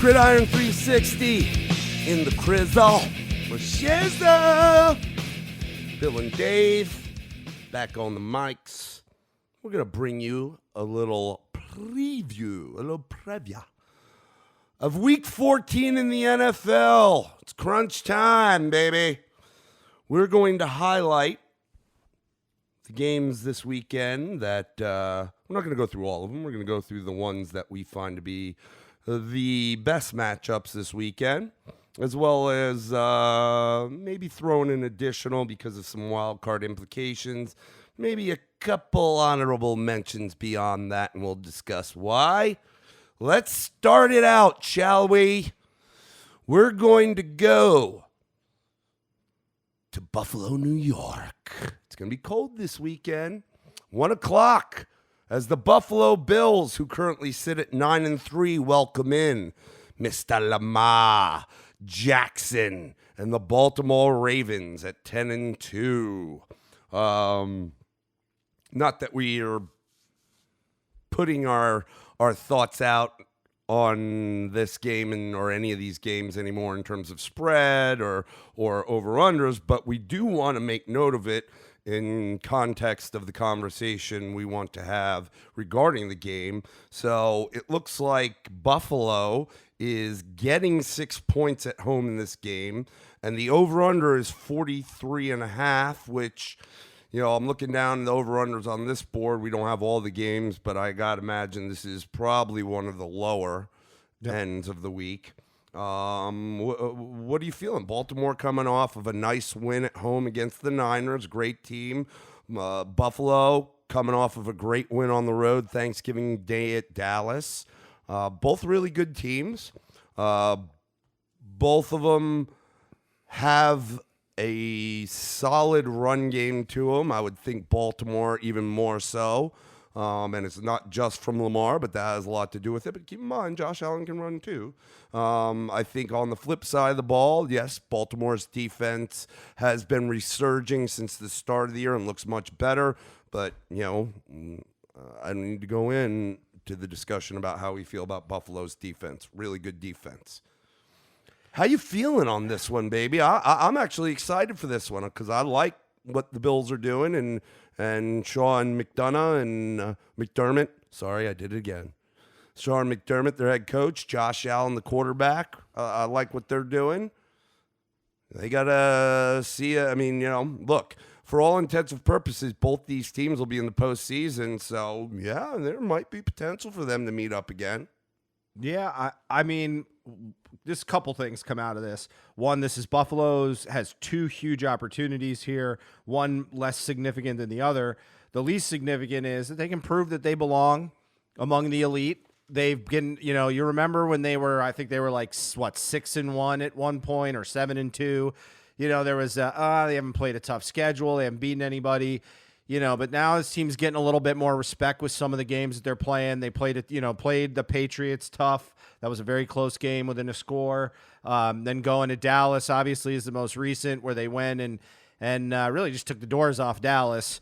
Gridiron 360 in the Crizzle. Shizzle. Bill and Dave back on the mics. We're going to bring you a little preview of week 14 in the NFL. It's crunch time, baby. We're going to highlight the games this weekend that we're not going to go through all of them. We're going to go through the ones that we find to be the best matchups this weekend, as well as maybe throwing in additional because of some wild card implications, maybe a couple honorable mentions beyond that, and we'll discuss why. Let's start it out, shall we? We're going to go to Buffalo, New York. It's going to be cold this weekend. 1 o'clock as the Buffalo Bills, who currently sit at 9-3, welcome in Mr. Lamar Jackson and the Baltimore Ravens at 10-2. Not that we are putting our thoughts out on this game or any of these games anymore in terms of spread or over-unders, but we do want to make note of it in context of the conversation we want to have regarding the game. So it looks like Buffalo is getting 6 points at home in this game, and the over-under is 43.5, which, you know, I'm looking down the over-unders on this board. We don't have all the games, but I got to imagine this is probably one of the lower ends of the week. What are you feeling? Baltimore coming off of a nice win at home against the Niners. Great team. Buffalo coming off of a great win on the road Thanksgiving Day at Dallas. Both really good teams. Both of them have a solid run game to them. I would think Baltimore even more so. And it's not just from Lamar, but that has a lot to do with it. But keep in mind, Josh Allen can run too. I think on the flip side of the ball, yes, Baltimore's defense has been resurging since the start of the year and looks much better. But, you know, I don't need to go in to the discussion about how we feel about Buffalo's defense. Really good defense. How you feeling on this one, baby? I'm actually excited for this one because I like what the Bills are doing and Sean McDonough and McDermott. Sorry, I did it again. Sean McDermott, their head coach. Josh Allen, the quarterback. I like what they're doing. They got to see, I mean, you know, look, for all intents and purposes, both these teams will be in the postseason. So, yeah, there might be potential for them to meet up again. Yeah, I mean, this couple things come out of this. One, this is Buffalo's has two huge opportunities here, one less significant than the other. The least significant is that they can prove that they belong among the elite. They've been, you know, you remember when they were, I think they were like, what, 6-1 at one point or 7-2. You know, there was, they haven't played a tough schedule. They haven't beaten anybody. You know, but now this team's getting a little bit more respect with some of the games that they're playing. They played the Patriots tough. That was a very close game within a score. Then going to Dallas, obviously, is the most recent where they went and really just took the doors off Dallas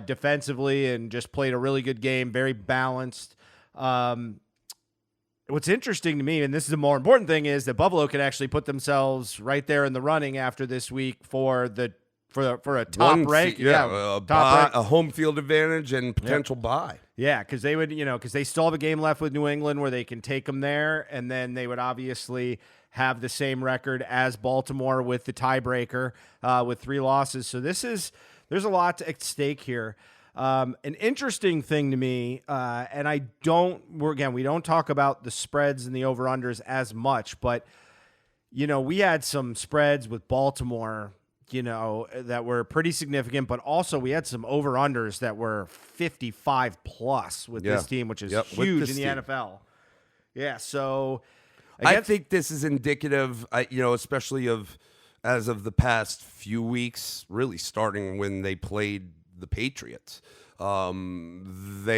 defensively and just played a really good game, very balanced. What's interesting to me, and this is the more important thing, is that Buffalo could actually put themselves right there in the running after this week for a top rank, a home field advantage and potential bye. Yeah, because they would, because they still have a game left with New England where they can take them there, and then they would obviously have the same record as Baltimore with the tiebreaker with 3 losses. So there's a lot at stake here. An interesting thing to me, and we don't talk about the spreads and the over-unders as much, but, we had some spreads with Baltimore that were pretty significant, but also we had some over-unders that were 55 plus with this team, which is huge in the NFL. Yeah, so I think this is indicative, especially as of the past few weeks, really starting when they played the Patriots. They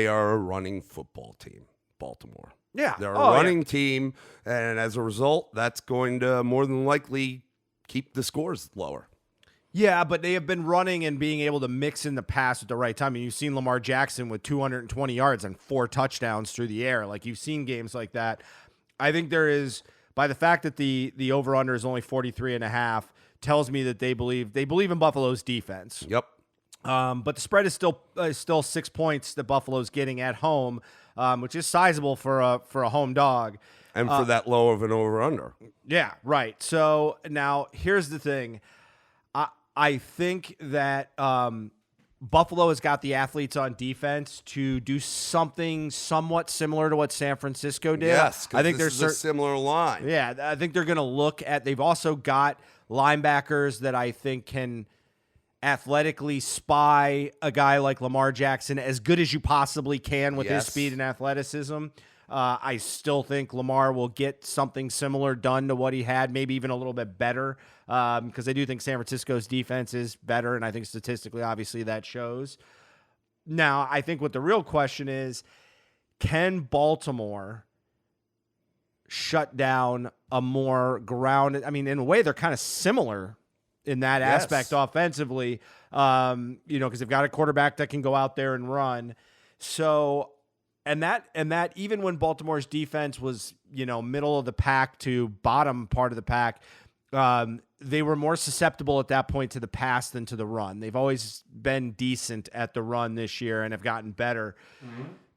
are a running football team, Baltimore. Yeah. They're a running team, and as a result, that's going to more than likely keep the scores lower. Yeah, but they have been running and being able to mix in the pass at the right time. And you've seen Lamar Jackson with 220 yards and 4 touchdowns through the air. Like, you've seen games like that. I think there is by the fact that the over under is only 43.5 tells me that they believe in Buffalo's defense. Yep. But the spread is still 6 points that Buffalo's getting at home, which is sizable for a home dog. And for that low of an over-under. Yeah, right. So now here's the thing. I think that Buffalo has got the athletes on defense to do something somewhat similar to what San Francisco did. Yes, I think there's a similar line. Yeah, I think they're going to look at. They've also got linebackers that I think can athletically spy a guy like Lamar Jackson as good as you possibly can with his speed and athleticism. I still think Lamar will get something similar done to what he had, maybe even a little bit better, because I do think San Francisco's defense is better, and I think statistically, obviously, that shows. Now, I think what the real question is, can Baltimore shut down a more grounded – I mean, in a way, they're kind of similar in that aspect offensively, because they've got a quarterback that can go out there and run. So – And that even when Baltimore's defense was, middle of the pack to bottom part of the pack, they were more susceptible at that point to the pass than to the run. They've always been decent at the run this year and have gotten better.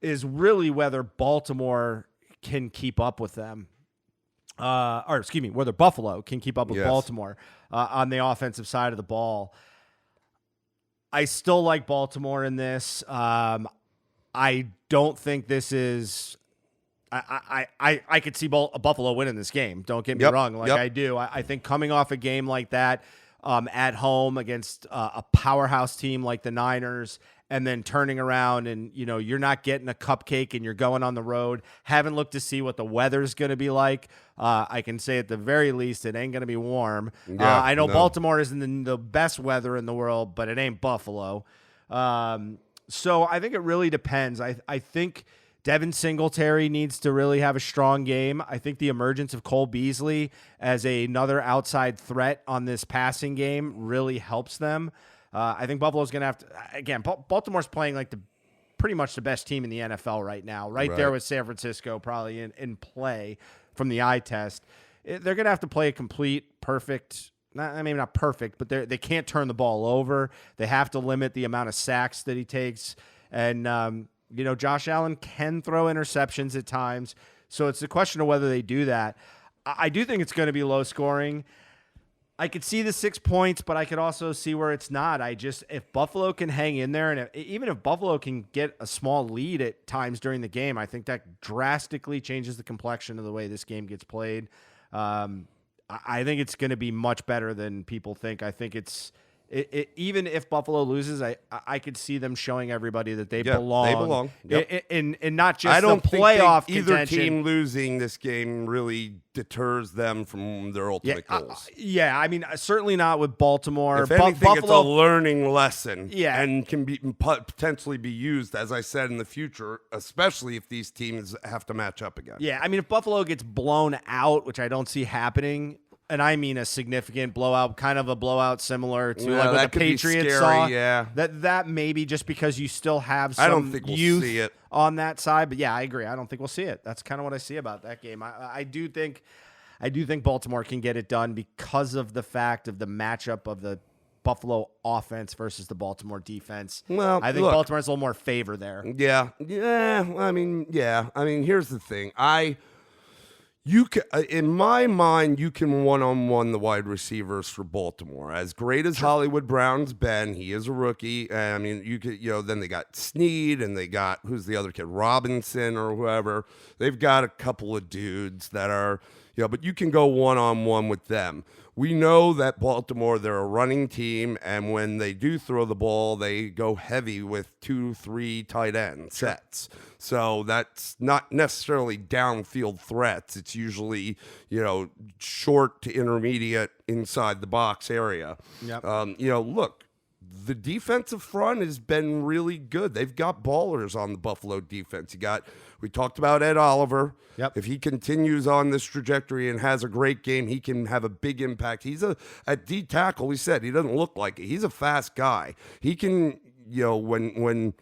Is really whether Baltimore can keep up with them. Whether Buffalo can keep up with Baltimore on the offensive side of the ball. I still like Baltimore in this. I don't think this is. I could see Buffalo winning this game. Don't get me wrong. I do. I think coming off a game like that at home against a powerhouse team like the Niners, and then turning around and you're not getting a cupcake and you're going on the road. Haven't looked to see what the weather's going to be like. I can say at the very least it ain't going to be warm. I know Baltimore isn't the best weather in the world, but it ain't Buffalo. So I think it really depends. I think Devin Singletary needs to really have a strong game. I think the emergence of Cole Beasley as another outside threat on this passing game really helps them. I think Buffalo's going to have to, again, Baltimore's playing like pretty much the best team in the NFL right now, right there with San Francisco probably in play from the eye test. They're going to have to play a complete, perfect, not perfect, but they can't turn the ball over. They have to limit the amount of sacks that he takes. And, Josh Allen can throw interceptions at times. So it's a question of whether they do that. I do think it's going to be low scoring. I could see the 6 points, but I could also see where it's not. If Buffalo can hang in there, and even if Buffalo can get a small lead at times during the game, I think that drastically changes the complexion of the way this game gets played. I think it's going to be much better than people think. I think even if Buffalo loses, I could see them showing everybody that they belong. They belong. In not just the playoff think either team losing this game really deters them from their ultimate goals. I mean, certainly not with Baltimore. If anything, Buffalo, it's a learning lesson. Yeah. And can potentially be used, as I said, in the future, especially if these teams have to match up again. Yeah, I mean, if Buffalo gets blown out, which I don't see happening, and I mean a significant blowout, kind of a blowout similar to like what the Patriots saw. Yeah, that maybe just because you still have some I don't think we'll see it on that side. But yeah, I agree. I don't think we'll see it. That's kind of what I see about that game. I do think Baltimore can get it done because of the fact of the matchup of the Buffalo offense versus the Baltimore defense. Well, I think Baltimore has a little more favor there. Yeah. I mean, here's the thing. You can, in my mind, you can one-on-one the wide receivers for Baltimore. As great as Hollywood Brown's been, he is a rookie. I mean, you could, then they got Snead and they got, who's the other kid, Robinson or whoever. They've got a couple of dudes that are, but you can go one-on-one with them. We know that Baltimore, they're a running team, and when they do throw the ball, they go heavy with 2-3 tight end sets. So that's not necessarily downfield threats. It's usually, short to intermediate inside the box area. Yep. Look, the defensive front has been really good. They've got ballers on the Buffalo defense. We talked about Ed Oliver. Yep. If he continues on this trajectory and has a great game, he can have a big impact. He's at D tackle. We said he doesn't look like it. He's a fast guy. He can, when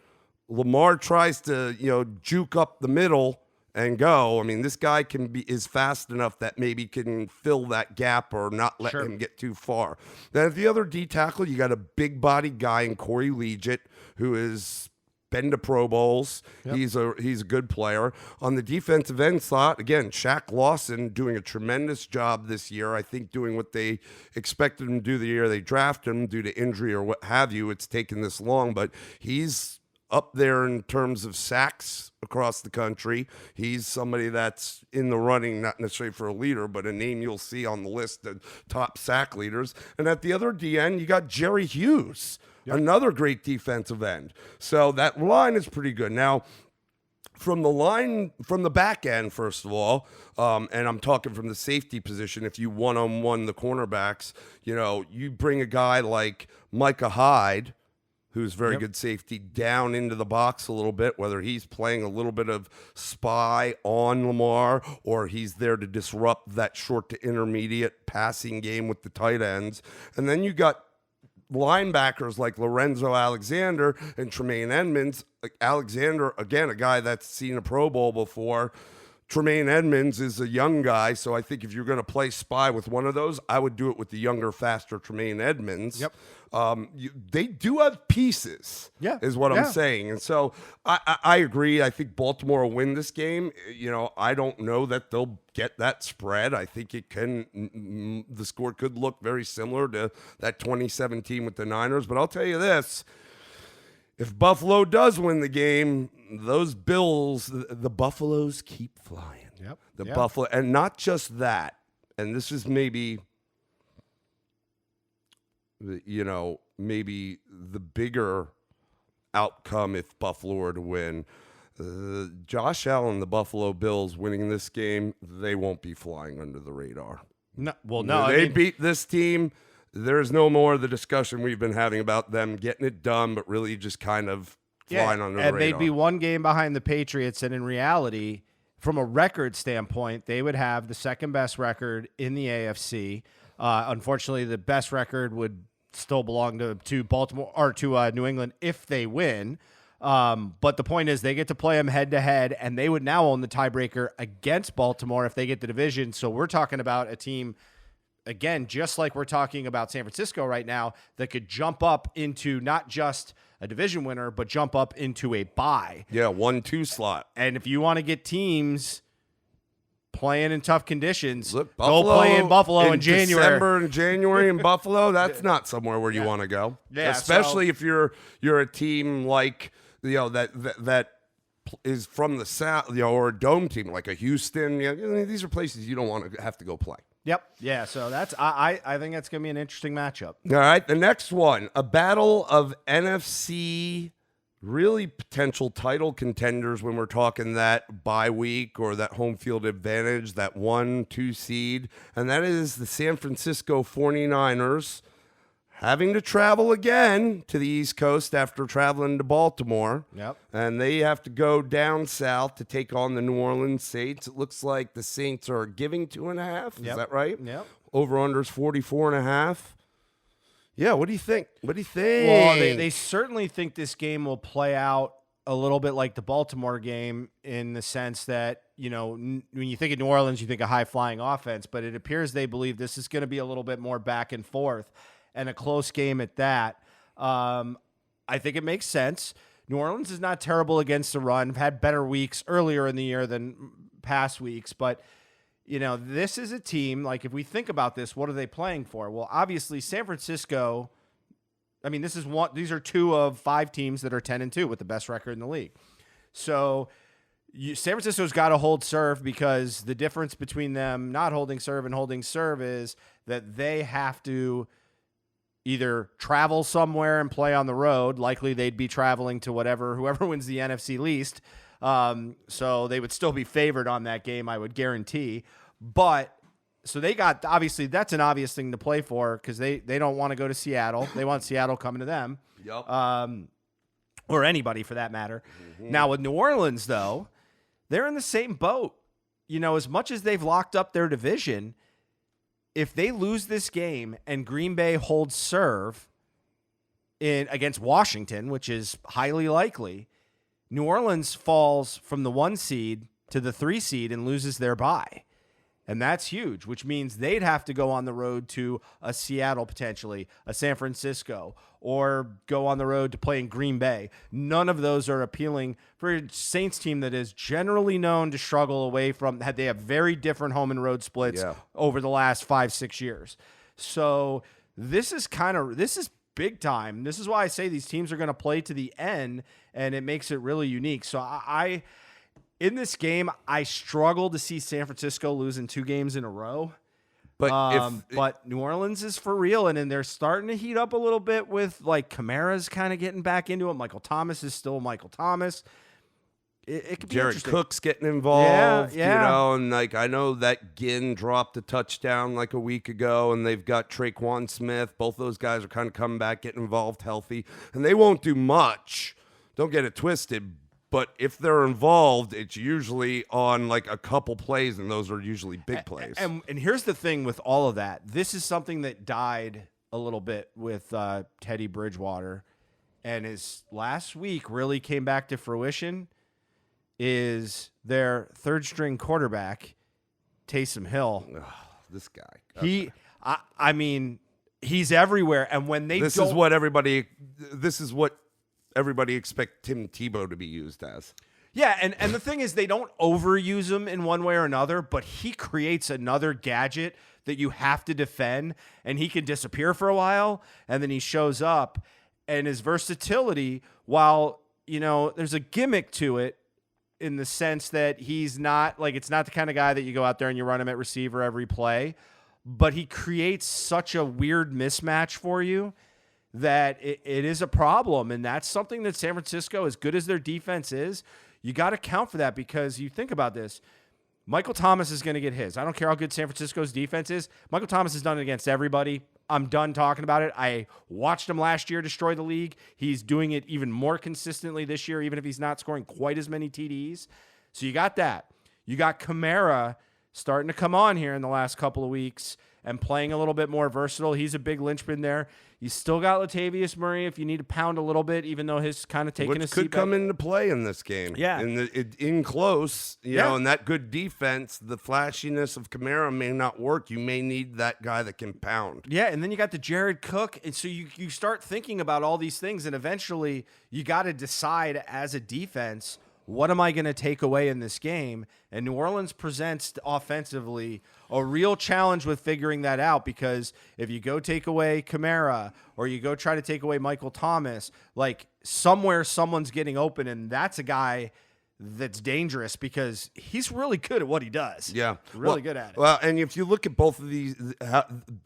Lamar tries to, juke up the middle and go. I mean, this guy is fast enough that maybe can fill that gap or not let Sure. him get too far. Then at the other D tackle, you got a big body guy in Corey Legit, who is been to Pro Bowls. Yep. He's a good player. On the defensive end slot, again, Shaq Lawson doing a tremendous job this year. I think doing what they expected him to do the year they drafted him due to injury or what have you. It's taken this long, but he's up there in terms of sacks across the country. He's somebody that's in the running, not necessarily for a leader, but a name you'll see on the list of top sack leaders. And at the other DN, you got Jerry Hughes, another great defensive end. So that line is pretty good. Now, from the back end, first of all, and I'm talking from the safety position, if you one-on-one the cornerbacks, you bring a guy like Micah Hyde, who's very good safety, down into the box a little bit, whether he's playing a little bit of spy on Lamar or he's there to disrupt that short to intermediate passing game with the tight ends. And then you got linebackers like Lorenzo Alexander and Tremaine Edmonds. Alexander, again, a guy that's seen a Pro Bowl before. Tremaine Edmonds is a young guy, so I think if you're going to play spy with one of those, I would do it with the younger, faster Tremaine Edmonds. Yep. They do have pieces, is what I'm saying. And so I agree. I think Baltimore will win this game. I don't know that they'll get that spread. I think the score could look very similar to that 2017 with the Niners. But I'll tell you this. If Buffalo does win the game, those Bills, the Buffaloes keep flying. Yep. Buffalo, and not just that. And this is maybe the bigger outcome if Buffalo were to win. Josh Allen, the Buffalo Bills winning this game, they won't be flying under the radar. No, They beat this team. There's no more of the discussion we've been having about them getting it done, but really just kind of flying under the radar. And they'd be one game behind the Patriots, and in reality, from a record standpoint, they would have the second best record in the AFC. Unfortunately, the best record would still belong to Baltimore or to New England if they win. But the point is they get to play them head to head, and they would now own the tiebreaker against Baltimore if they get the division. So we're talking about a team, again, just like we're talking about San Francisco right now, that could jump up into not just a division winner, but jump up into a bye. Yeah, 1-2 slot. And if you want to get teams playing in tough conditions, Look, go play in Buffalo in January. December and January in Buffalo, that's not somewhere where you want to go. Yeah, especially if you're a team like that is from the South, or a dome team like a Houston. These are places you don't want to have to go play. Yep. Yeah. So that's I think that's gonna be an interesting matchup. All right. The next one, a battle of NFC really potential title contenders when we're talking that bye week or that home field advantage, that 1-2 seed, and that is the San Francisco 49ers having to travel again to the East Coast after traveling to Baltimore. Yep. And they have to go down south to take on the New Orleans Saints. It looks like the Saints are giving 2.5. Is that right? Yep. Over-under is 44.5. Yeah, what do you think? What do you think? Well, they certainly think this game will play out a little bit like the Baltimore game in the sense that, when you think of New Orleans, you think of high-flying offense, but it appears they believe this is going to be a little bit more back and forth and a close game at that. I think it makes sense. New Orleans is not terrible against the run. Have had better weeks earlier in the year than past weeks, but this is a team, like if we think about this, what are they playing for? Well, obviously San Francisco, these are 2 of 5 teams that are 10-2 with the best record in the league. So San Francisco's got to hold serve because the difference between them not holding serve and holding serve is that they have to either travel somewhere and play on the road. Likely they'd be traveling to whoever wins the NFC least. So they would still be favored on that game, I would guarantee. But so they got, obviously that's an obvious thing to play for because they don't want to go to Seattle. They want Seattle coming to them. Yep. Or anybody for that matter. Mm-hmm. Now with New Orleans though, they're in the same boat. As much as they've locked up their division, if they lose this game and Green Bay holds serve against Washington, which is highly likely, New Orleans falls from the 1 seed to the 3 seed and loses their bye. And that's huge, which means they'd have to go on the road to a Seattle, potentially a San Francisco, or go on the road to play in Green Bay. None of those are appealing for a Saints team that is generally known to struggle away from. They have very different home and road splits over the last 5-6 years. So this is big time. This is why I say these teams are going to play to the end, and it makes it really unique. So in this game, I struggle to see San Francisco losing 2 games in a row. But New Orleans is for real, and then they're starting to heat up a little bit with, like, Kamara's kind of getting back into it. Michael Thomas is still Michael Thomas. It could be Jared interesting. Cook's getting involved, Yeah. and like I know that Ginn dropped a touchdown like a week ago, and they've got Traquan Smith. Both those guys are kind of coming back, getting involved healthy, and they won't do much. Don't get it twisted. But if they're involved, it's usually on like a couple plays, and those are usually big plays. And here's the thing with all of that. This is something that died a little bit with Teddy Bridgewater, and his last week really came back to fruition, is their third-string quarterback, Taysom Hill. Ugh, this guy. I mean, he's everywhere. And when they This is what everybody expects Tim Tebow to be used as. Yeah, and the thing is, they don't overuse him in one way or another, but he creates another gadget that you have to defend, and he can disappear for a while, and then he shows up, and his versatility, while, there's a gimmick to it in the sense that he's not, like, it's not the kind of guy that you go out there and you run him at receiver every play, but he creates such a weird mismatch for you that it is a problem. And that's something that San Francisco, as good as their defense is, you got to count for that, because you think about this. Michael Thomas is going to get his. I don't care how good San Francisco's defense is. Michael Thomas has done it against everybody. I'm done talking about it. I watched him last year destroy the league. He's doing it even more consistently this year, even if he's not scoring quite as many TDs. So you got that. You got Kamara starting to come on here in the last couple of weeks and playing a little bit more versatile. He's a big linchpin there. You still got Latavius Murray if you need to pound a little bit, even though his kind of taking a seat could come into play in this game. Yeah. In close, you know, and that good defense, the flashiness of Kamara may not work. You may need that guy that can pound. Yeah, and then you got the Jared Cook. And so you start thinking about all these things, and eventually you got to decide as a defense, what am I going to take away in this game? And New Orleans presents offensively a real challenge with figuring that out, because if you go take away Kamara or you go try to take away Michael Thomas, like somewhere someone's getting open, and that's a guy that's dangerous because he's really good at what he does. Yeah. Really good at it. Well, and if you look at both of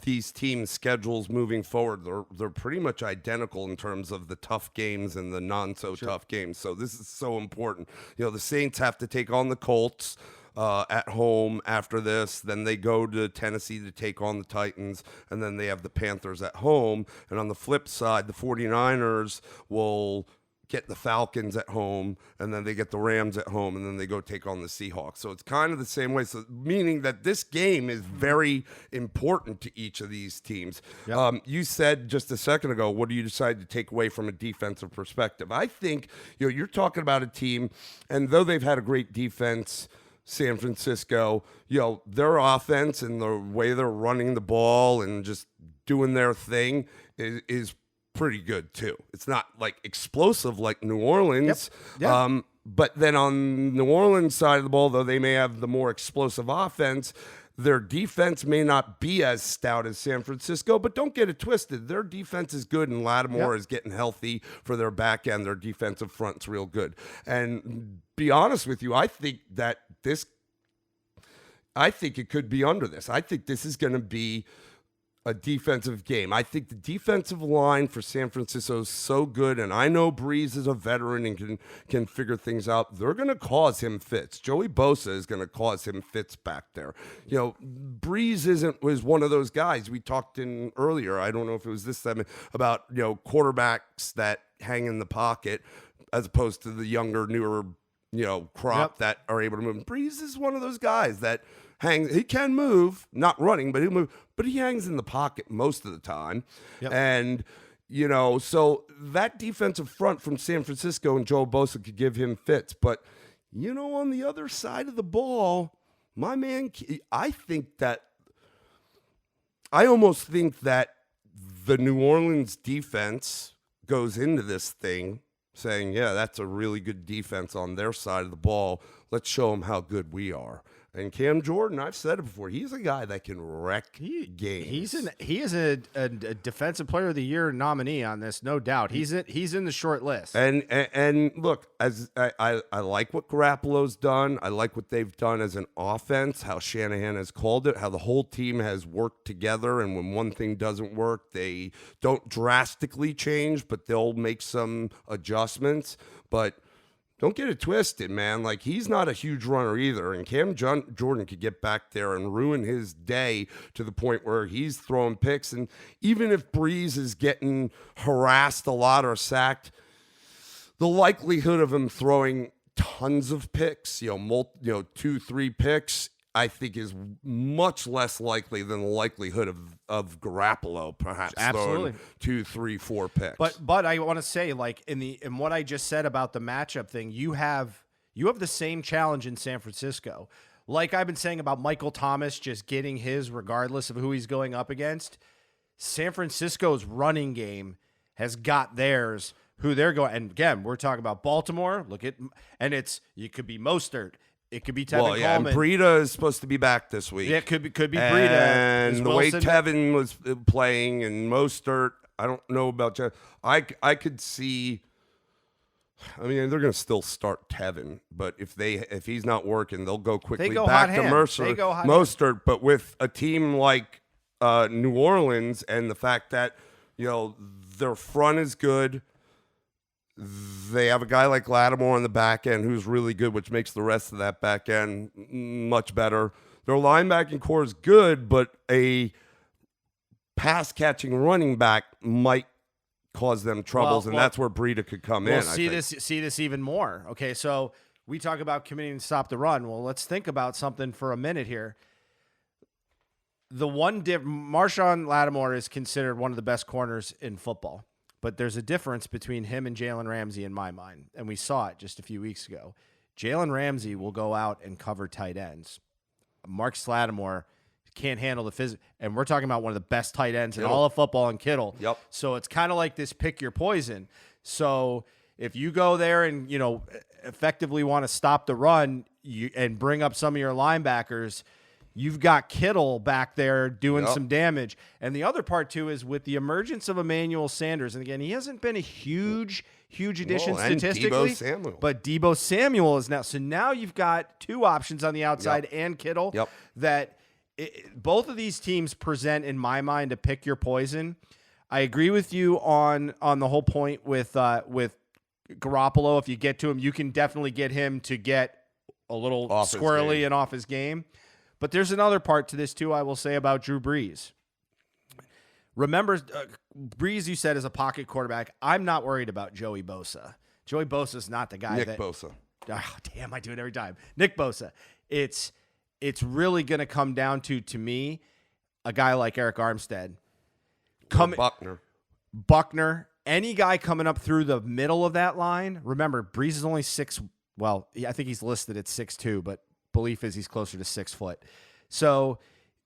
these teams' schedules moving forward, they're pretty much identical in terms of the tough games and the not-so-tough games. So this is so important. You know, the Saints have to take on the Colts at home after this. Then they go to Tennessee to take on the Titans, and then they have the Panthers at home. And on the flip side, the 49ers will get the Falcons at home, and then they get the Rams at home, and then they go take on the Seahawks. So it's kind of the same way, so meaning that this game is very important to each of these teams. Yep. You said just a second ago, what do you decide to take away from a defensive perspective? I think, you know, you're talking about a team, and though they've had a great defense, San Francisco, you know, their offense and the way they're running the ball and just doing their thing is pretty good too. It's not like explosive like New Orleans. Yep. But then on New Orleans side of the ball, though they may have the more explosive offense, their defense may not be as stout as San Francisco, but don't get it twisted. Their defense is good, and Lattimore is getting healthy for their back end. Their defensive front's real good. And be honest with you, I think it could be under this. I think this is going to be a defensive game. I think the defensive line for San Francisco is so good, and I know Breeze is a veteran and can figure things out. They're going to cause him fits. Joey Bosa is going to cause him fits back there. You know, Breeze was one of those guys we talked in earlier. I don't know if it was this time about, you know, quarterbacks that hang in the pocket as opposed to the younger, newer, you know, crop that are able to move. Breeze is one of those guys that he can move, not running, but he'll move, but he hangs in the pocket most of the time. Yep. And, you know, so that defensive front from San Francisco and Joe Bosa could give him fits, but on the other side of the ball, my man, I almost think that the New Orleans defense goes into this thing saying, yeah, that's a really good defense on their side of the ball. Let's show them how good we are. And Cam Jordan, I've said it before, he's a guy that can wreck games. He is a defensive player of the year nominee on this, no doubt. He's in the short list. And look, as I like what Garoppolo's done. I like what they've done as an offense, how Shanahan has called it, how the whole team has worked together. And when one thing doesn't work, they don't drastically change, but they'll make some adjustments. But don't get it twisted, man. Like, he's not a huge runner either. And Cam Jordan could get back there and ruin his day to the point where he's throwing picks. And even if Breeze is getting harassed a lot or sacked, the likelihood of him throwing tons of picks, 2-3 picks, I think is much less likely than the likelihood of Garoppolo perhaps Absolutely. throwing 2, 3, 4 picks. But I want to say, like, in what I just said about the matchup thing, you have the same challenge in San Francisco. Like I've been saying about Michael Thomas just getting his regardless of who he's going up against. San Francisco's running game has got theirs, who they're going. And again, we're talking about Baltimore. You could be Mostert. It could be Tevin Coleman. And Breida is supposed to be back this week. Yeah, it could be Breida. And the way Tevin was playing and Mostert, I don't know about Jeff. I could see. I mean, they're going to still start Tevin, but if he's not working, they'll go quickly back to Mostert. But with a team like New Orleans and the fact that their front is good. They have a guy like Lattimore on the back end who's really good, which makes the rest of that back end much better. Their linebacking core is good, but a pass-catching running back might cause them troubles, and that's where Breida could come in. See this even more. Okay, so we talk about committing to stop the run. Well, let's think about something for a minute here. Marshawn Lattimore is considered one of the best corners in football. But there's a difference between him and Jalen Ramsey in my mind, and we saw it just a few weeks ago. Jalen Ramsey will go out and cover tight ends. Marcus Lattimore can't handle the physical, and we're talking about one of the best tight ends in all of football in Kittle. Yep. So it's kind of like this pick your poison. So if you go there and effectively want to stop the run and bring up some of your linebackers, you've got Kittle back there doing some damage. And the other part, too, is with the emergence of Emmanuel Sanders. And, again, he hasn't been a huge addition statistically. Deebo Samuel. But Deebo Samuel is now. So now you've got two options on the outside and Kittle that both of these teams present, in my mind, to pick your poison. I agree with you on the whole point with Garoppolo. If you get to him, you can definitely get him to get a little squirrely and off his game. But there's another part to this, too, I will say about Drew Brees. Remember, Brees, you said, is a pocket quarterback. I'm not worried about Joey Bosa. Joey Bosa's not the guy Nick Bosa. Oh, damn, I do it every time. Nick Bosa. It's really going to come down to me, a guy like Eric Armstead. Buckner. Any guy coming up through the middle of that line. Remember, Brees is only I think he's listed at 6'2", but belief is he's closer to 6 foot. So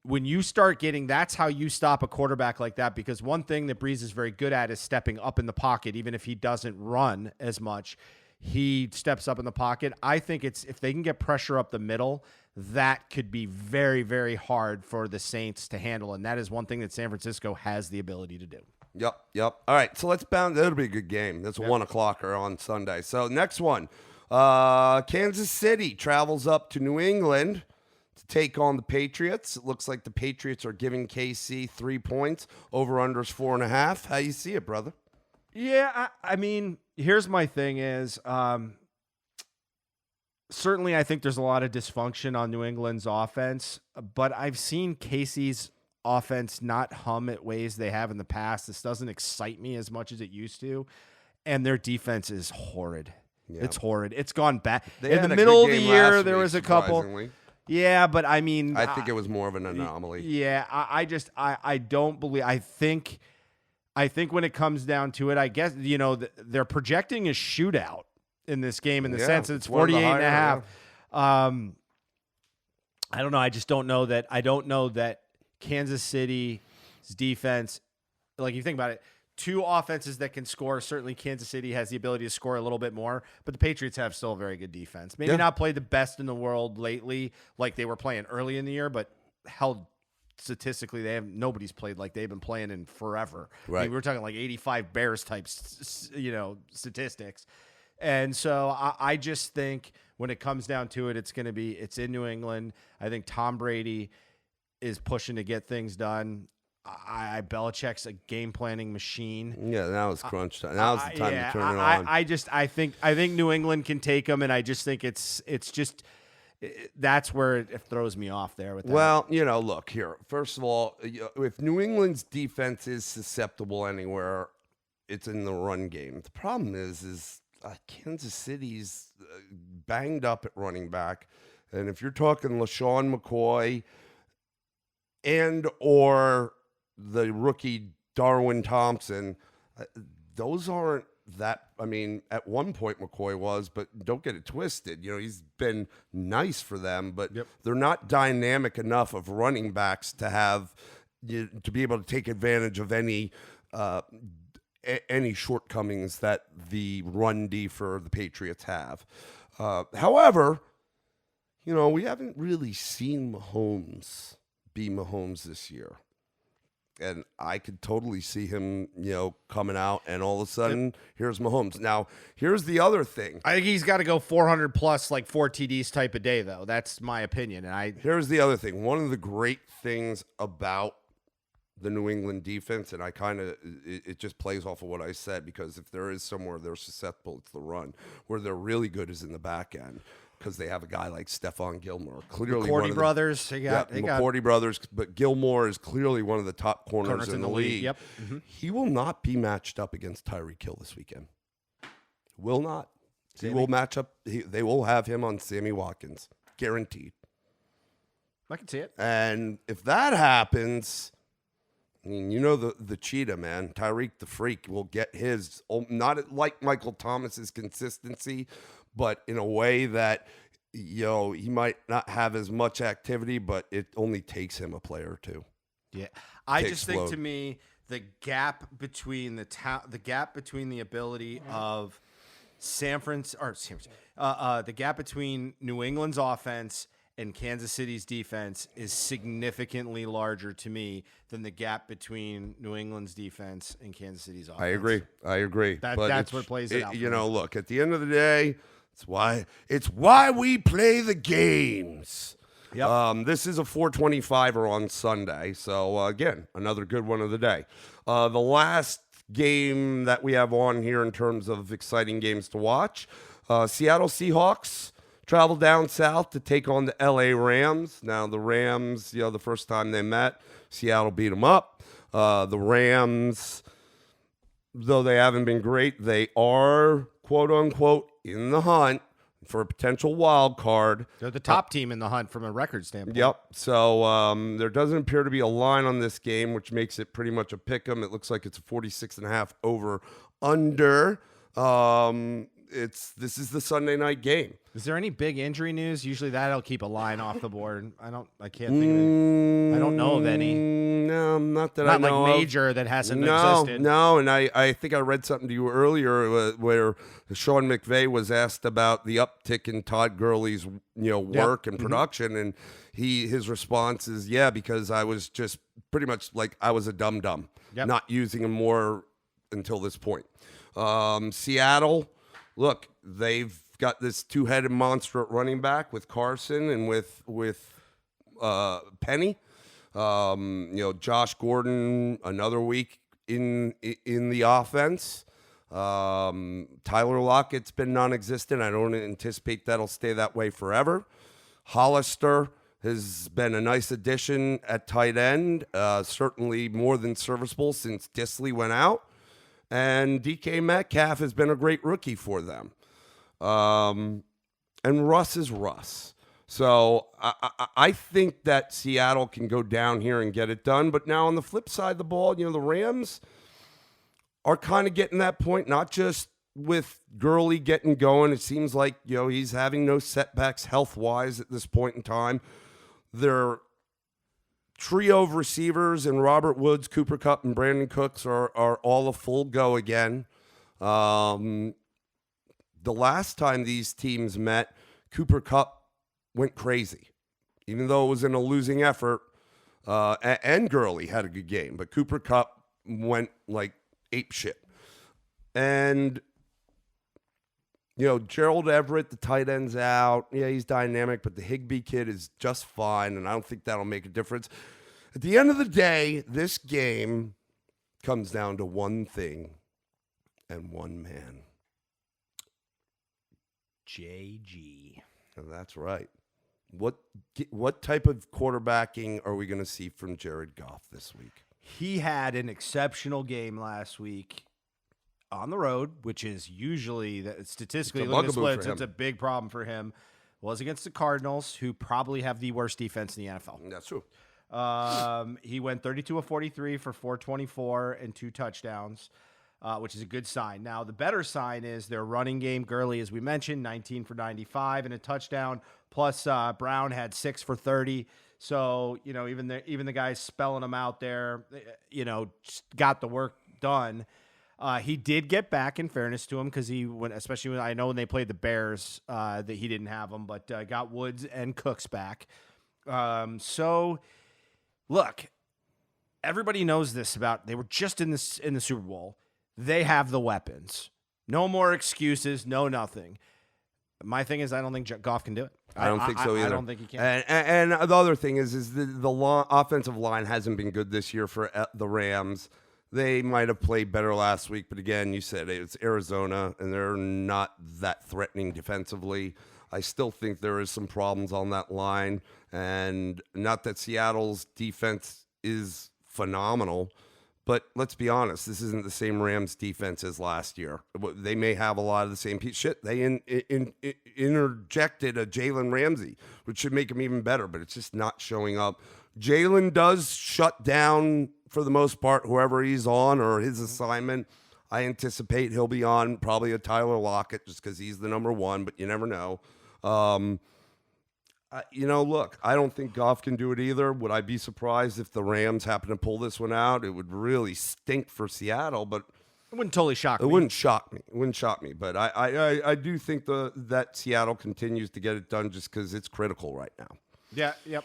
when you start getting, that's how you stop a quarterback like that, because one thing that Brees is very good at is stepping up in the pocket. Even if he doesn't run as much, he steps up in the pocket. I think if they can get pressure up the middle, that could be very, very hard for the Saints to handle. And that is one thing that San Francisco has the ability to do. Yep. All right, so let's bounce. That'll be a good game. That's a 1 o'clocker on Sunday. So next one. Kansas City travels up to New England to take on the Patriots. It looks like the Patriots are giving KC 3 points. Over-unders 4.5. How you see it, brother? Yeah, I mean, here's my thing is, certainly I think there's a lot of dysfunction on New England's offense, but I've seen KC's offense not hum at ways they have in the past. This doesn't excite me as much as it used to, and their defense is horrid. Yeah. It's horrid. It's gone bad. In the middle of the year, there was a couple. Yeah, but I mean, I think it was more of an anomaly. Yeah, I don't believe. I think when it comes down to it, I guess they're projecting a shootout in this game in the Yeah, sense that it's it's one of the 48 and a higher, half. I don't know. I just don't know that. I don't know that Kansas City's defense, like you think about it, two offenses that can score. Certainly Kansas City has the ability to score a little bit more, but the Patriots have still a very good defense. Maybe Yeah. not played the best in the world lately like they were playing early in the year, but held statistically nobody's played like they've been playing in forever. I Right. mean, we're talking like 85 Bears type statistics. And so I just think when it comes down to it, it's in New England. I think Tom Brady is pushing to get things done. Belichick's a game planning machine. Yeah, now it's crunch time. Now's the time to turn it on. I think New England can take them, and I just think that's where it throws me off there with that. Well, look here. First of all, if New England's defense is susceptible anywhere, it's in the run game. The problem is Kansas City's banged up at running back, and if you're talking LaShawn McCoy and or the rookie Darwin Thompson, those aren't that. I mean, at one point McCoy was, but don't get it twisted. He's been nice for them, but they're not dynamic enough of running backs to have to be able to take advantage of any shortcomings that the run D for the Patriots have. However, we haven't really seen Mahomes be Mahomes this year. And I could totally see him, coming out and all of a sudden, here's Mahomes. Now, here's the other thing. I think he's got to go 400 plus, like 4 TDs type of day, though. That's my opinion. Here's the other thing. One of the great things about the New England defense, and it just plays off of what I said, because if there is somewhere they're susceptible, it's the run. Where they're really good is in the back end, because they have a guy like Stephon Gilmore. Clearly McCourty brothers. McCourty brothers, but Gilmore is clearly one of the top corners in the league. Yep. Mm-hmm. He will not be matched up against Tyreek Hill this weekend. Will not. Sammy? He will match up. They will have him on Sammy Watkins. Guaranteed. I can see it. And if that happens, I mean, the cheetah, man. Tyreek the Freak will get his, not like Michael Thomas's consistency, but in a way that, he might not have as much activity, but it only takes him a player or two. Yeah. I just think to me, the gap between the gap between the ability of the gap between New England's offense and Kansas City's defense is significantly larger to me than the gap between New England's defense and Kansas City's offense. I agree. That's what plays it out. Look, at the end of the day, it's why we play the games. Yep. This is a 425er on Sunday. So, again, another good one of the day. The last game that we have on here in terms of exciting games to watch, Seattle Seahawks travel down south to take on the LA Rams. Now, the Rams, the first time they met, Seattle beat them up. The Rams, though they haven't been great, they are, quote unquote, in the hunt for a potential wild card. They're the top team in the hunt from a record standpoint. Yep. So there doesn't appear to be a line on this game, which makes it pretty much a pick 'em. It looks like it's a 46.5 over under. This is the Sunday night game. Is there any big injury news? Usually that'll keep a line off the board. I can't think of any. I don't know of any. No, not that Not I know like of. major that hasn't existed. No, and I think I read something to you earlier where Sean McVay was asked about the uptick in Todd Gurley's work and production, and his response is, because I was just pretty much like I was a dum-dum, not using him more until this point. Seattle, look, they've got this two-headed monster at running back with Carson and with Penny. Josh Gordon another week in the offense. Tyler Lockett's been non-existent. I don't anticipate that'll stay that way forever. Hollister has been a nice addition at tight end, certainly more than serviceable since Disley went out. And DK Metcalf has been a great rookie for them. And Russ is Russ. So I think that Seattle can go down here and get it done. But now on the flip side of the ball, the Rams are kind of getting that point, not just, with Gurley getting going, it seems like, he's having no setbacks health-wise at this point in time. Their trio of receivers and Robert Woods, Cooper Kupp, and Brandon Cooks are all a full go again. The last time these teams met, Cooper Kupp went crazy. Even though it was in a losing effort, and Gurley had a good game, but Cooper Kupp went like ape shit. And, Gerald Everett, the tight end's out. Yeah, he's dynamic, but the Higbee kid is just fine, and I don't think that'll make a difference. At the end of the day, this game comes down to one thing and one man. JG. And that's right. What type of quarterbacking are we going to see from Jared Goff this week? He had an exceptional game last week on the road, which is usually statistically looking at splits, it's a big problem for him. Was against the Cardinals, who probably have the worst defense in the NFL. That's true. He went 32 of 43 for 424 and 2 touchdowns, which is a good sign. Now, the better sign is their running game. Gurley, as we mentioned, 19 for 95 and a touchdown. Plus, Brown had 6 for 30. So, even the guys spelling them out there, got the work done. He did get back, in fairness to him, because especially when I know when they played the Bears, that he didn't have them, but got Woods and Cooks back. So, look, everybody knows this they were just in the Super Bowl. They have the weapons. No more excuses. No nothing. My thing is, I don't think Goff can do it. I don't think so either. I don't think he can. And the other thing is the offensive line hasn't been good this year for the Rams. They might have played better last week, but again, you said it's Arizona, and they're not that threatening defensively. I still think there is some problems on that line, and not that Seattle's defense is phenomenal, but let's be honest, this isn't the same Rams defense as last year. They may have a lot of the same piece. Shit, they interjected a Jalen Ramsey, which should make him even better, but it's just not showing up. Jalen does shut down, for the most part, whoever he's on or his assignment. I anticipate he'll be on probably a Tyler Lockett just because he's the number one, but you never know. Look, I don't think Goff can do it either. Would I be surprised if the Rams happen to pull this one out? It would really stink for Seattle, but it wouldn't totally shock me. It wouldn't shock me. But I do think that Seattle continues to get it done just because it's critical right now. Yeah, yep.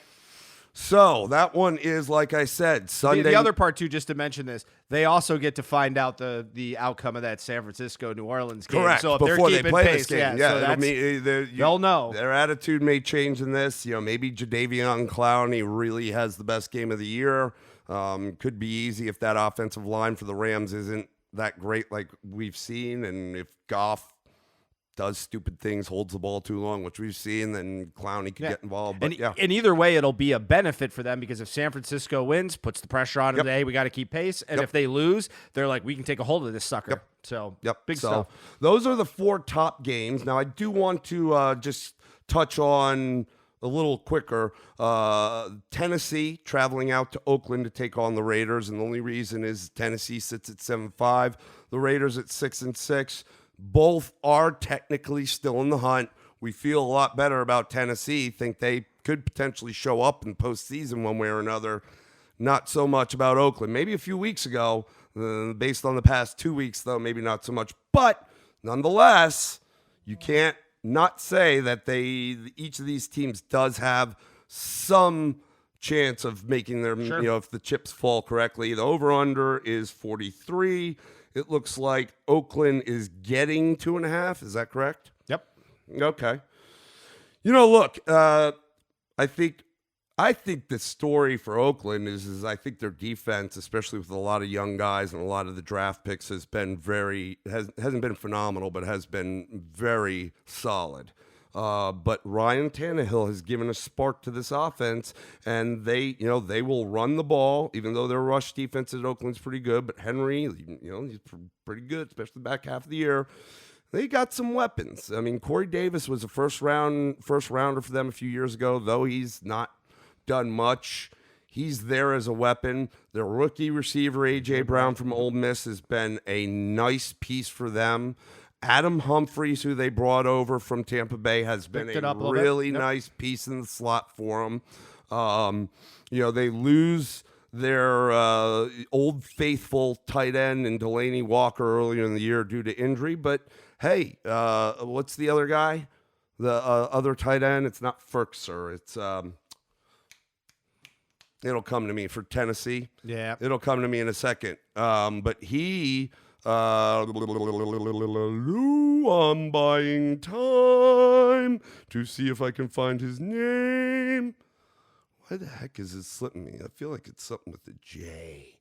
So that one is, like I said, Sunday. The other part, too, just to mention this, they also get to find out the outcome of that San Francisco-New Orleans game. Correct. So if before they're they keeping play pace, this game, they'll know. Their attitude may change in this. Maybe Jadeveon Clowney really has the best game of the year. Could be easy if that offensive line for the Rams isn't that great like we've seen, and if Goff does stupid things, holds the ball too long, which we've seen, then Clowney could get involved. But and either way, it'll be a benefit for them because if San Francisco wins, puts the pressure on them, hey, we got to keep pace. And if they lose, they're like, we can take a hold of this sucker. So, big stuff. Those are the 4 top games. Now, I do want to just touch on a little quicker. Tennessee traveling out to Oakland to take on the Raiders, and the only reason is Tennessee sits at 7-5, the Raiders at 6-6. Both are technically still in the hunt. We feel a lot better about Tennessee. Think they could potentially show up in postseason one way or another. Not so much about Oakland. Maybe a few weeks ago, based on the past 2 weeks, though, maybe not so much. But nonetheless, you can't not say that each of these teams does have some chance of making their, if the chips fall correctly. The over-under is 43. It looks like Oakland is getting 2.5. Is that correct? Yep. Okay. Look, I think the story for Oakland is I think their defense, especially with a lot of young guys and a lot of the draft picks, hasn't been phenomenal, but has been very solid. But Ryan Tannehill has given a spark to this offense, and they will run the ball, even though their rush defense at Oakland's pretty good. But Henry, he's pretty good, especially the back half of the year. They got some weapons. I mean, Corey Davis was a first rounder for them a few years ago, though he's not done much. He's there as a weapon. Their rookie receiver, A.J. Brown from Ole Miss, has been a nice piece for them. Adam Humphries, who they brought over from Tampa Bay, has been Picked it a up a little bit. really Yep. nice piece in the slot for them. They lose their old faithful tight end and Delaney Walker earlier in the year due to injury. But hey, what's the other guy? The other tight end? It's not Ferkser. It's it'll come to me for Tennessee. Yeah. It'll come to me in a second. But he, I'm buying time to see if I can find his name. Why the heck is it slipping me? I feel like it's something with a J.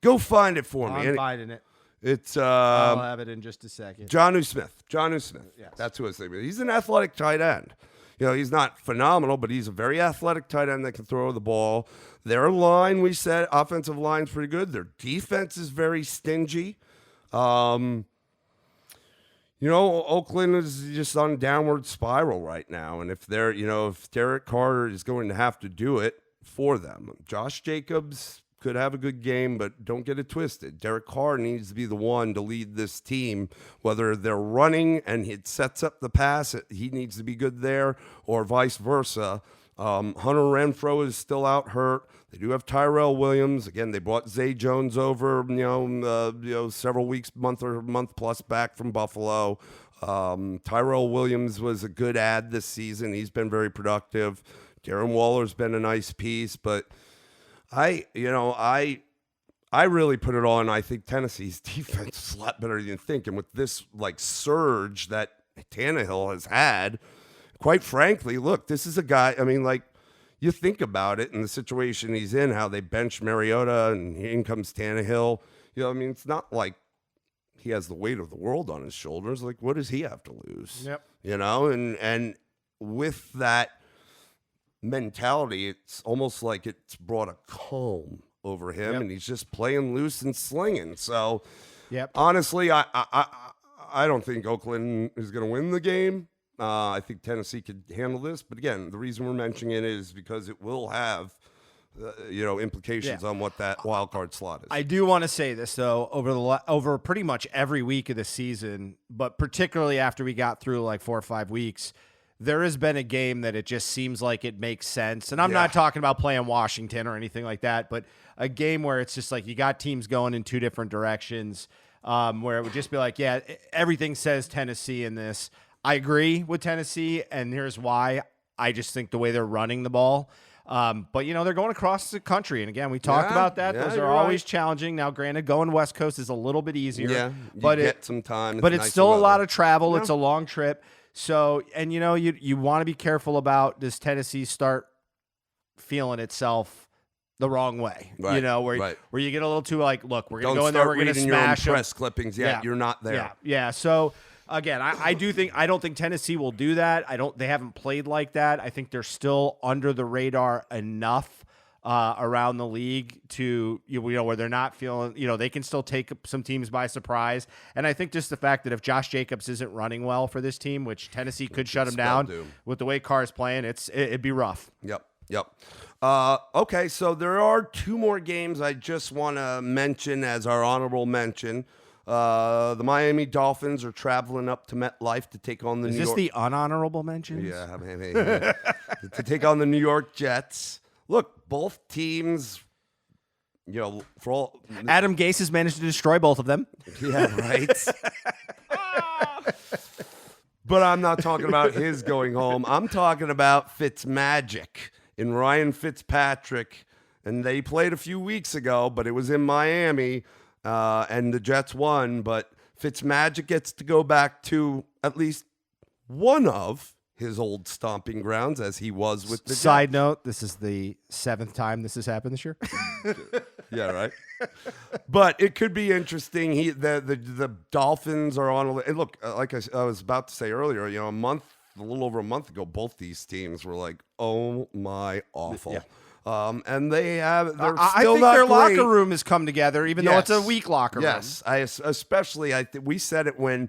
Go find it for me. I'm finding it. It's I'll have it in just a second. Jonnu Smith. Jonnu Smith. Yes. That's who I was thinking of. He's an athletic tight end. He's not phenomenal, but he's a very athletic tight end that can throw the ball. Their line, we said, offensive line's pretty good. Their defense is very stingy. Oakland is just on a downward spiral right now. And if if Derek Carr is going to have to do it for them, Josh Jacobs could have a good game, but don't get it twisted. Derek Carr needs to be the one to lead this team, whether they're running and it sets up the pass, he needs to be good there, or vice versa. Hunter Renfrow is still out hurt. They do have Tyrell Williams. Again, they brought Zay Jones over, several weeks, month plus back from Buffalo. Tyrell Williams was a good ad this season. He's been very productive. Darren Waller's been a nice piece, but I really put it on. I think Tennessee's defense is a lot better than you think. And with this surge that Tannehill has had, quite frankly, look, this is a guy, you think about it in the situation he's in, how they bench Mariota and in comes Tannehill. It's not like he has the weight of the world on his shoulders. Like, what does he have to lose? Yep. And with that mentality, it's almost like it's brought a calm over him, Yep. and he's just playing loose and slinging. So, Yep. honestly, I don't think Oakland is going to win the game. I think Tennessee could handle this, but again, the reason we're mentioning it is because it will have, implications on what that wild card slot is. I do want to say this though, over pretty much every week of the season, but particularly after we got through like 4 or 5 weeks, there has been a game that it just seems like it makes sense. And I'm not talking about playing Washington or anything like that, but a game where it's just like you got teams going in two different directions, where it would just be like, yeah, everything says Tennessee in this. I agree with Tennessee, and here's why. I just think the way they're running the ball. But, they're going across the country. And, again, we talked about that. Yeah, Those you're are always right. challenging. Now, granted, going West Coast is a little bit easier. Yeah, but you get some time. But it's nicer still a lot weather. of travel. Yeah. It's a long trip. So, and, you want to be careful about, does Tennessee start feeling itself the wrong way? Right, Where you get a little too like, look, we're going Don't to go in there, start we're going to reading your own smash them. press clippings yet. Yeah. You're not there. Yeah. So again, I don't think Tennessee will do that. They haven't played like that. I think they're still under the radar enough around the league to, where they're not feeling, they can still take some teams by surprise. And I think just the fact that if Josh Jacobs isn't running well for this team, which Tennessee could shut him down doom. with the way Carr's playing, it'd be rough. Yep. Okay, so there are 2 more games I just want to mention as our honorable mention. The Miami Dolphins are traveling up to MetLife to take on the Is New this York. the unhonorable mentions? Yeah, maybe. To take on the New York Jets. Look, both teams, for all. Adam Gase has managed to destroy both of them. Yeah, right. But I'm not talking about his going home. I'm talking about Fitzmagic and Ryan Fitzpatrick. And they played a few weeks ago, but it was in Miami, and the Jets won. But Fitzmagic gets to go back to at least one of his old stomping grounds, as he was with the Side note, this is the 7th time this has happened this year. Yeah, right. But it could be interesting. The Dolphins are on. And look, like I was about to say earlier, a little over a month ago, both these teams were like, "Oh my, awful." Yeah. And they're I still think not their great. locker room has come together, even though it's a Yes. weak locker room. Yes, we said it when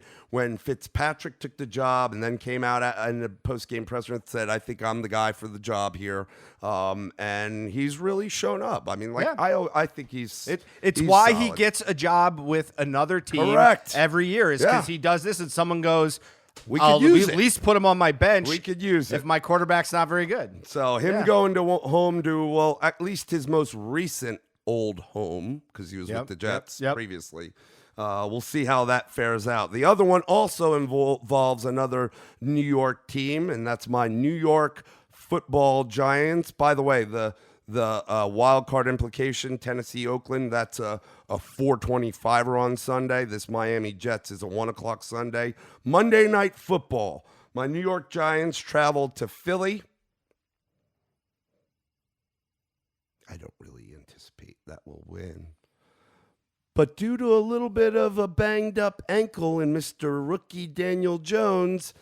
Fitzpatrick took the job and then came out in the post-game press and said, "I think I'm the guy for the job here," and he's really shown up. I mean, like Yeah. I think he's It's he's why he solid. gets a job with another team Correct. every year, is Yeah. because he does this and someone goes, We I'll could use at it. least put him on my bench We could use if it. my quarterback's not very good. So him Yeah. going to home to, well, at least his most recent old home, because he was Yep, with the Jets yep. previously. We'll see how that fares out. The other one also involves another New York team, and that's my New York Football Giants. By the way, the wild card implication, Tennessee, Oakland, that's a 425er on Sunday. This Miami Jets is a 1 o'clock Sunday. Monday Night Football. My New York Giants traveled to Philly. I don't really anticipate that will win. But due to a little bit of a banged up ankle in Mr. Rookie Daniel Jones,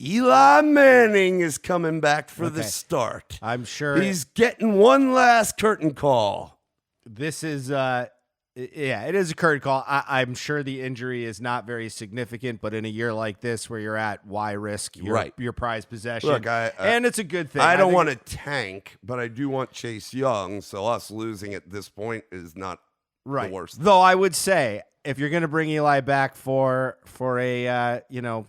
Eli Manning is coming back for the Okay. start. I'm sure He's getting one last curtain call. this is it is a curtain call. I'm sure the injury is not very significant, but in a year like this where you're at, why risk your prized possession? Look, and it's a good thing. I don't think- want to tank, but I do want Chase Young, so us losing at this point is not right. the worst. Though I would say if you're going to bring Eli back for a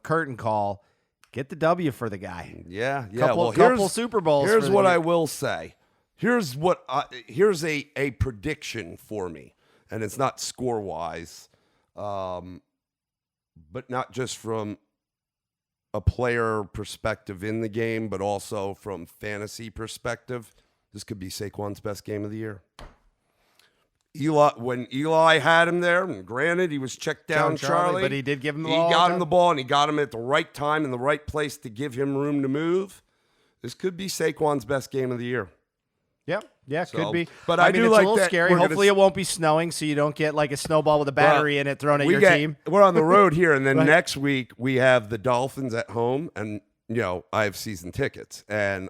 curtain call, get the W for the guy. Yeah. Couple here's Super Bowls. Here's for the what year. I will say. Here's a prediction for me, and it's not score wise, but not just from a player perspective in the game, but also from fantasy perspective. This could be Saquon's best game of the year. When Eli had him there, and granted he was checked down, Charlie, but he did give him the he ball. got him the ball, and he got him at the right time in the right place to give him room to move. This could be Saquon's best game of the year. Yeah, So, could be. but I I mean, do it's like a little that scary. we're gonna Hopefully, it won't be snowing, so you don't get like a snowball with a battery in it thrown at your team. We're on the road here, and then Right. next week we have the Dolphins at home, and I have season tickets, and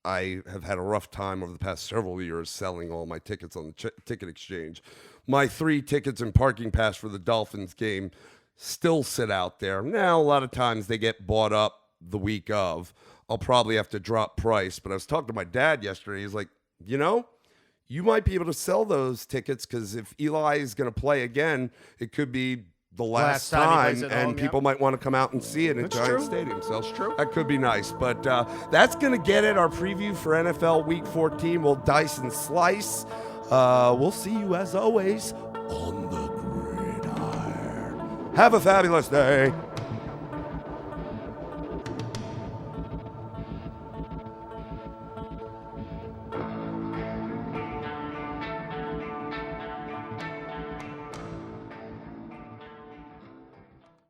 I have had a rough time over the past several years selling all my tickets on the ticket exchange. My 3 tickets and parking pass for the Dolphins game still sit out there. Now, a lot of times they get bought up the week of. I'll probably have to drop price, but I was talking to my dad yesterday. He's like, you might be able to sell those tickets because if Eli is going to play again, it could be the last time he time, plays at and home, yeah. people might want to come out and see it at That's Giant true. Stadium. So That's true. that could be nice. But that's going to get it. Our preview for NFL Week 14. We'll dice and slice. We'll see you, as always, on the gridiron. Have a fabulous day.